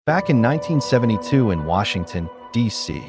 Back in 1972 in Washington, D.C.,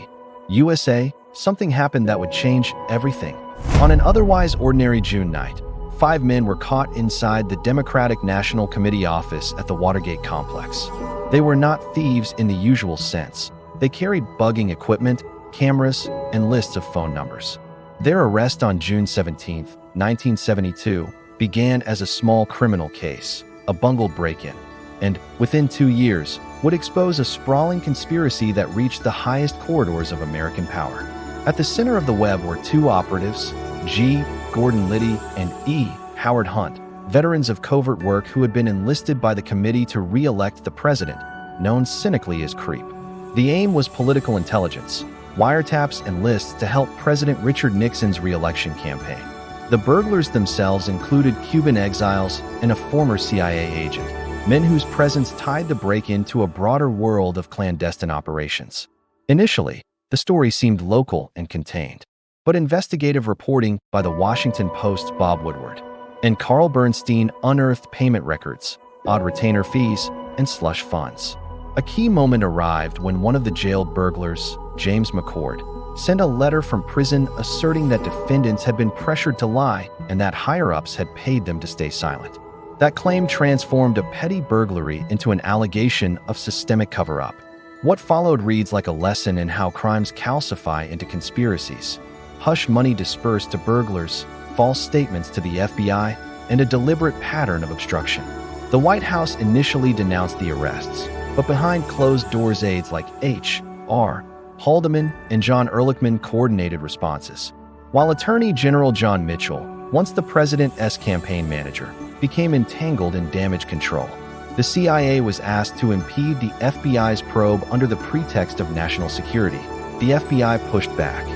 USA, something happened that would change everything. On an otherwise ordinary June night, 5 men were caught inside the Democratic National Committee office at the Watergate complex. They were not thieves in the usual sense. They carried bugging equipment, cameras, and lists of phone numbers. Their arrest on June 17, 1972, began as a small criminal case, a bungled break-in, and, within 2 years, would expose a sprawling conspiracy that reached the highest corridors of American power. At the center of the web were 2 operatives, G. Gordon Liddy and E. Howard Hunt, veterans of covert work who had been enlisted by the committee to re-elect the president, known cynically as CREEP. The aim was political intelligence, wiretaps and lists to help President Richard Nixon's re-election campaign. The burglars themselves included Cuban exiles and a former CIA agent, men whose presence tied the break-in to a broader world of clandestine operations. Initially, the story seemed local and contained, but investigative reporting by the Washington Post's Bob Woodward and Carl Bernstein unearthed payment records, odd retainer fees, and slush funds. A key moment arrived when one of the jailed burglars, James McCord, sent a letter from prison asserting that defendants had been pressured to lie and that higher-ups had paid them to stay silent. That claim transformed a petty burglary into an allegation of systemic cover-up. What followed reads like a lesson in how crimes calcify into conspiracies. Hush money dispersed to burglars, false statements to the FBI, and a deliberate pattern of obstruction. The White House initially denounced the arrests, but behind closed doors aides like H.R. Haldeman and John Ehrlichman coordinated responses. While Attorney General John Mitchell, once the president's campaign manager, became entangled in damage control, the CIA was asked to impede the FBI's probe under the pretext of national security. The FBI pushed back.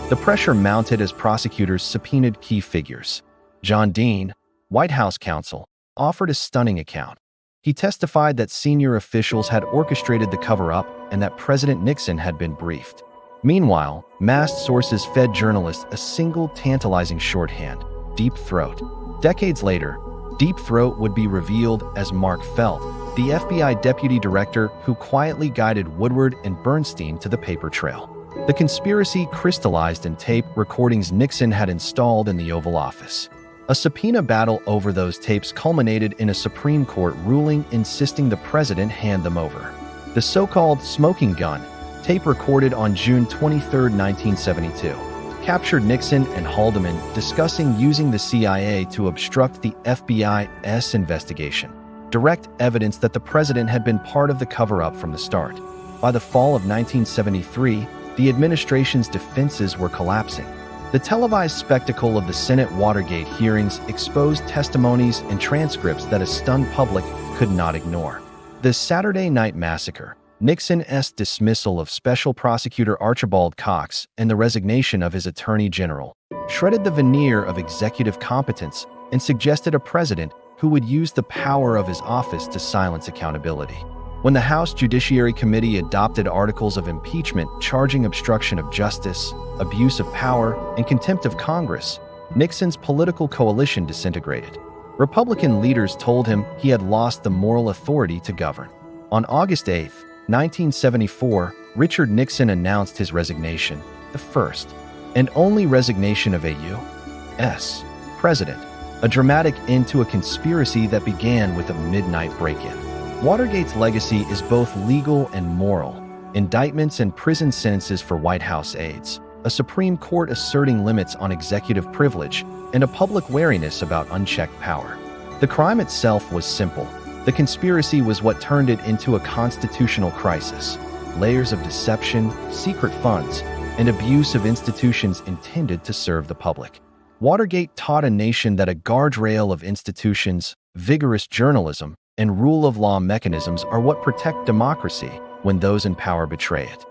The pressure mounted as prosecutors subpoenaed key figures. John Dean, White House counsel, offered a stunning account. He testified that senior officials had orchestrated the cover-up and that President Nixon had been briefed. Meanwhile, masked sources fed journalists a single tantalizing shorthand: Deep Throat. Decades later, Deep Throat would be revealed as Mark Felt, the FBI deputy director who quietly guided Woodward and Bernstein to the paper trail. The conspiracy crystallized in tape recordings Nixon had installed in the Oval Office. A subpoena battle over those tapes culminated in a Supreme Court ruling insisting the president hand them over. The so-called smoking gun, tape recorded on June 23, 1972, captured Nixon and Haldeman discussing using the CIA to obstruct the FBI's investigation, direct evidence that the president had been part of the cover-up from the start. By the fall of 1973, the administration's defenses were collapsing. The televised spectacle of the Senate Watergate hearings exposed testimonies and transcripts that a stunned public could not ignore. The Saturday Night Massacre, Nixon's dismissal of Special Prosecutor Archibald Cox and the resignation of his Attorney General, shredded the veneer of executive competence and suggested a president who would use the power of his office to silence accountability. When the House Judiciary Committee adopted articles of impeachment charging obstruction of justice, abuse of power, and contempt of Congress, Nixon's political coalition disintegrated. Republican leaders told him he had lost the moral authority to govern. On August 8, 1974, Richard Nixon announced his resignation, the first and only resignation of a U.S. president, a dramatic end to a conspiracy that began with a midnight break-in. Watergate's legacy is both legal and moral: indictments and prison sentences for White House aides, a Supreme Court asserting limits on executive privilege, and a public wariness about unchecked power. The crime itself was simple. The conspiracy was what turned it into a constitutional crisis: layers of deception, secret funds, and abuse of institutions intended to serve the public. Watergate taught a nation that a guardrail of institutions, vigorous journalism, and rule of law mechanisms are what protect democracy when those in power betray it.